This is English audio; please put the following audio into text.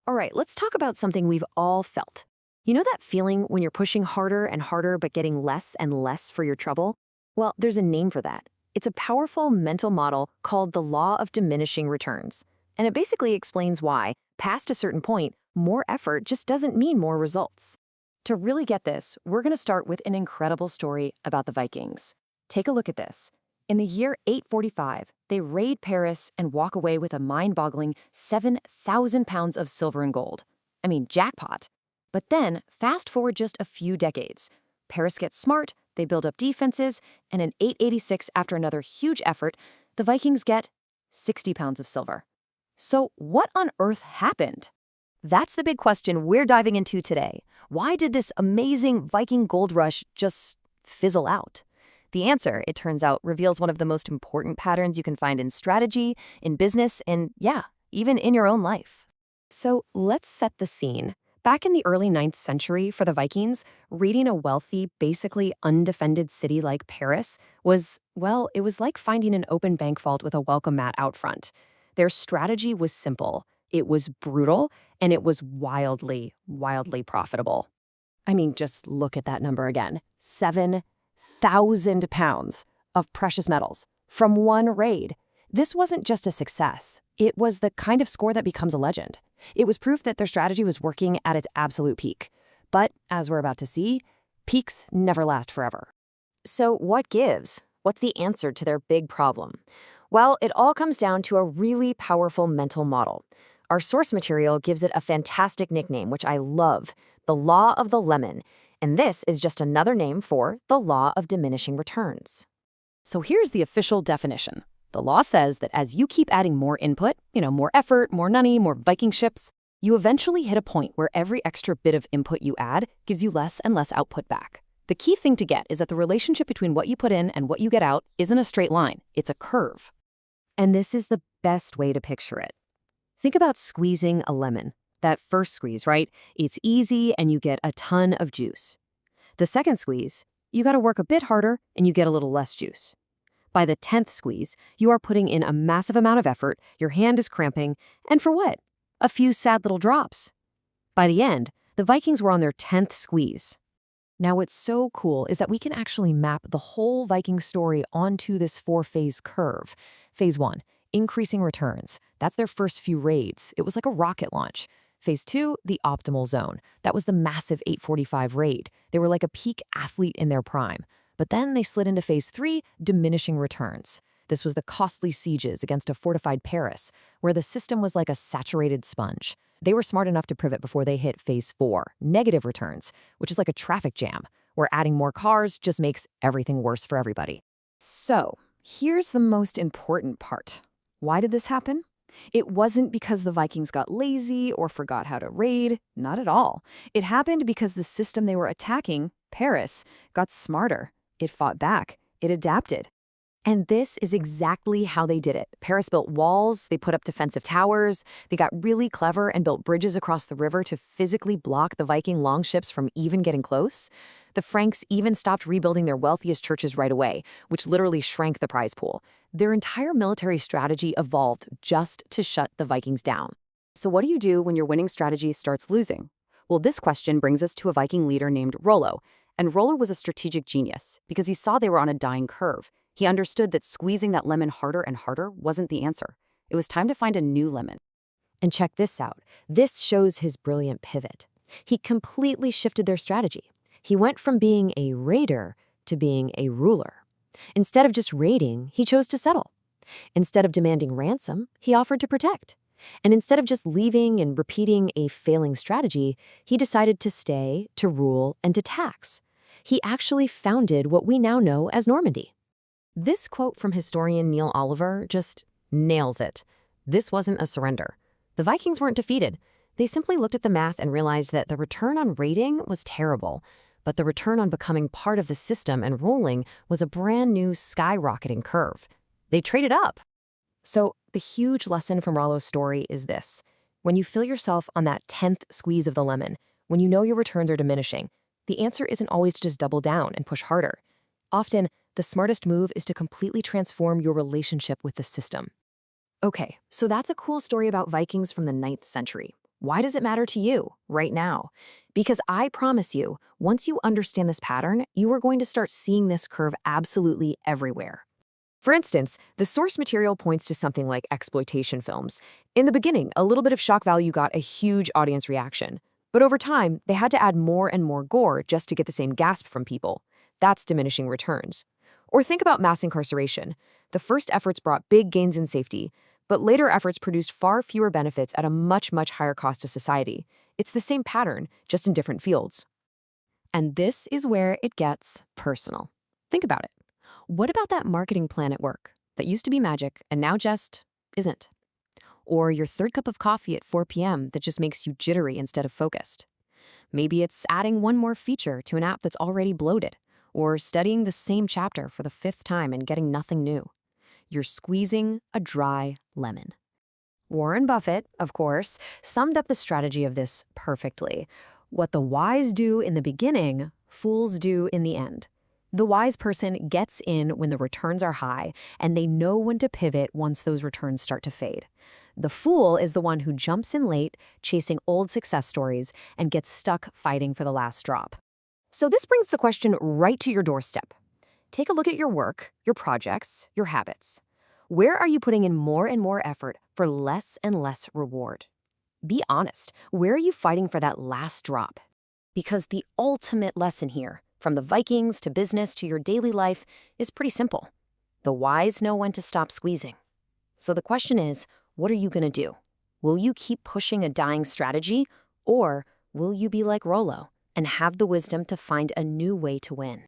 All right, let's talk about something we've all felt. You know that feeling when you're pushing harder and harder but getting less and less for your trouble? Well, there's a name for that. It's a powerful mental model called the Law of Diminishing Returns. And it basically explains why, past a certain point, more effort just doesn't mean more results. To really get this, we're going to start with an incredible story about the Vikings. Take a look at this. In the year 845, they raid Paris and walk away with a mind-boggling 7,000 pounds of silver and gold. I mean, jackpot. But then, fast forward just a few decades. Paris gets smart, they build up defenses, and in 886, after another huge effort, the Vikings get 60 pounds of silver. So what on earth happened? That's the big question we're diving into today. Why did this amazing Viking gold rush just fizzle out? The answer, it turns out, reveals one of the most important patterns you can find in strategy, in business, and yeah, even in your own life. So let's set the scene. Back in the early 9th century for the Vikings, raiding a wealthy, basically undefended city like Paris was, well, it was like finding an open bank vault with a welcome mat out front. Their strategy was simple, it was brutal, and it was wildly, wildly profitable. I mean, just look at that number again. 7,000 pounds of precious metals from one raid. This wasn't just a success. It was the kind of score that becomes a legend. It was proof that their strategy was working at its absolute peak. But, as we're about to see, peaks never last forever. So what gives? What's the answer to their big problem? Well, it all comes down to a really powerful mental model. Our source material gives it a fantastic nickname, which I love, the Law of the Lemon. And this is just another name for the Law of Diminishing Returns. So here's the official definition. The law says that as you keep adding more input, more effort, more money, more Viking ships, you eventually hit a point where every extra bit of input you add gives you less and less output back. The key thing to get is that the relationship between what you put in and what you get out isn't a straight line, it's a curve. And this is the best way to picture it. Think about squeezing a lemon. That first squeeze, right? It's easy and you get a ton of juice. The second squeeze, you got to work a bit harder and you get a little less juice. By the 10th squeeze, you are putting in a massive amount of effort, your hand is cramping, and for what? A few sad little drops. By the end, the Vikings were on their 10th squeeze. Now what's so cool is that we can actually map the whole Viking story onto this 4-phase curve. Phase 1, increasing returns. That's their first few raids. It was like a rocket launch. Phase 2, the optimal zone. That was the massive 845 raid. They were like a peak athlete in their prime. But then they slid into Phase 3, diminishing returns. This was the costly sieges against a fortified Paris, where the system was like a saturated sponge. They were smart enough to pivot before they hit Phase 4, negative returns, which is like a traffic jam, where adding more cars just makes everything worse for everybody. So, here's the most important part. Why did this happen? It wasn't because the Vikings got lazy or forgot how to raid, not at all. It happened because the system they were attacking, Paris, got smarter. It fought back. It adapted. And this is exactly how they did it. Paris built walls, they put up defensive towers, they got really clever and built bridges across the river to physically block the Viking longships from even getting close. The Franks even stopped rebuilding their wealthiest churches right away, which literally shrank the prize pool. Their entire military strategy evolved just to shut the Vikings down. So what do you do when your winning strategy starts losing? Well, this question brings us to a Viking leader named Rollo. And Rollo was a strategic genius because he saw they were on a dying curve. He understood that squeezing that lemon harder and harder wasn't the answer. It was time to find a new lemon. And check this out. This shows his brilliant pivot. He completely shifted their strategy. He went from being a raider to being a ruler. Instead of just raiding, he chose to settle. Instead of demanding ransom, he offered to protect. And instead of just leaving and repeating a failing strategy, he decided to stay, to rule, and to tax. He actually founded what we now know as Normandy. This quote from historian Neil Oliver just nails it. This wasn't a surrender. The Vikings weren't defeated. They simply looked at the math and realized that the return on raiding was terrible, but the return on becoming part of the system and ruling was a brand new skyrocketing curve. They traded up. So the huge lesson from Rollo's story is this. When you feel yourself on that 10th squeeze of the lemon, when you know your returns are diminishing, the answer isn't always to just double down and push harder. Often, the smartest move is to completely transform your relationship with the system. Okay, so that's a cool story about Vikings from the 9th century. Why does it matter to you right now? Because I promise you, once you understand this pattern, you are going to start seeing this curve absolutely everywhere. For instance, the source material points to something like exploitation films. In the beginning, a little bit of shock value got a huge audience reaction. But over time, they had to add more and more gore just to get the same gasp from people. That's diminishing returns. Or think about mass incarceration. The first efforts brought big gains in safety, but later efforts produced far fewer benefits at a much, much higher cost to society. It's the same pattern, just in different fields. And this is where it gets personal. Think about it. What about that marketing plan at work that used to be magic and now just isn't? Or your third cup of coffee at 4 p.m. that just makes you jittery instead of focused? Maybe it's adding one more feature to an app that's already bloated, or studying the same chapter for the 5th time and getting nothing new. You're squeezing a dry lemon. Warren Buffett, of course, summed up the strategy of this perfectly. What the wise do in the beginning, fools do in the end. The wise person gets in when the returns are high, and they know when to pivot once those returns start to fade. The fool is the one who jumps in late, chasing old success stories, and gets stuck fighting for the last drop. So this brings the question right to your doorstep. Take a look at your work, your projects, your habits. Where are you putting in more and more effort for less and less reward? Be honest. Where are you fighting for that last drop? Because the ultimate lesson here, from the Vikings to business to your daily life, is pretty simple. The wise know when to stop squeezing. So the question is, what are you going to do? Will you keep pushing a dying strategy, or will you be like Rollo and have the wisdom to find a new way to win?